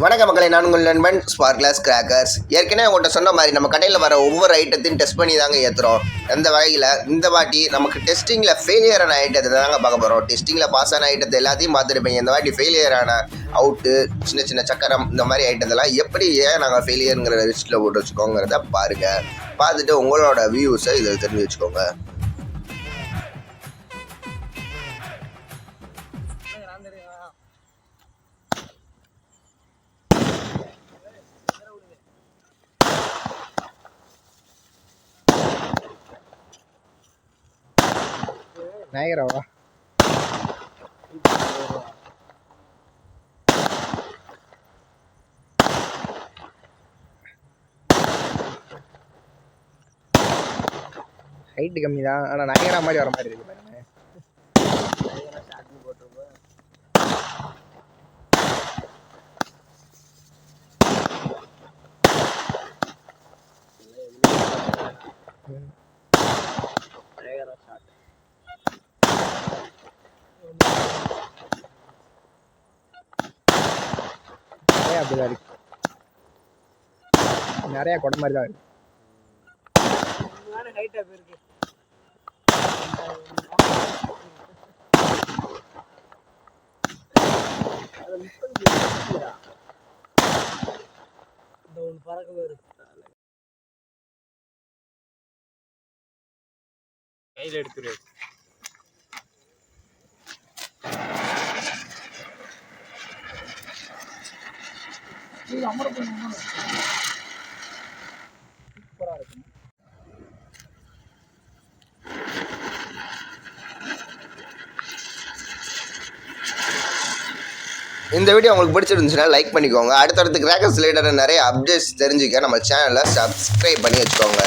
வணக்க மக்களை, நான் உங்கள் நண்பன் ஸ்பார்க்லஸ் கிராக்கர்ஸ். ஏற்கனவே உங்கள்கிட்ட சொன்ன மாதிரி நம்ம கடையில் வர ஒவ்வொரு ஐட்டத்தையும் டெஸ்ட் பண்ணி தாங்க ஏற்றுறோம். அந்த வகையில் இந்த வாட்டி நமக்கு டெஸ்டிங்கில் ஃபெயிலியரான ஐட்டத்தை தாங்க பார்க்க போகிறோம். டெஸ்டிங்கில் பாஸ் ஆன ஐட்டத்தை எல்லாத்தையும் பார்த்துருப்பீங்க. இந்த வாட்டி ஃபெயிலியரான அவுட்டு, சின்ன சின்ன சக்கரம், இந்த மாதிரி ஐட்டத்தெல்லாம் எப்படி ஏன் நாங்கள் ஃபெயிலியருங்கிற லிஸ்ட்டில் போட்டு வச்சுக்கோங்கிறத பாருங்கள். பார்த்துட்டு உங்களோட வியூஸை இதில் தெரிஞ்சு வச்சுக்கோங்க. நாயகராவா ஹைட்டு கம்மி தான், ஆனால் நாயகரா மாதிரி வர மாதிரி இருக்கு பாருங்க. அப்படிதான் இருக்கு, நிறைய கொடை மாதிரி தான் இருக்கு. கையில் எடுத்துரு. இந்த வீடியோ உங்களுக்கு பிடிச்சிருந்துச்சுன்னா லைக் பண்ணிக்கோங்க. அடுத்தடுத்து கிராக்கர்ஸ் ரிலேட்டடாக நிறைய அப்டேட்ஸ் தெரிஞ்சுக்க நம்ம சேனலை சப்ஸ்கிரைப் பண்ணி வச்சுக்கோங்க.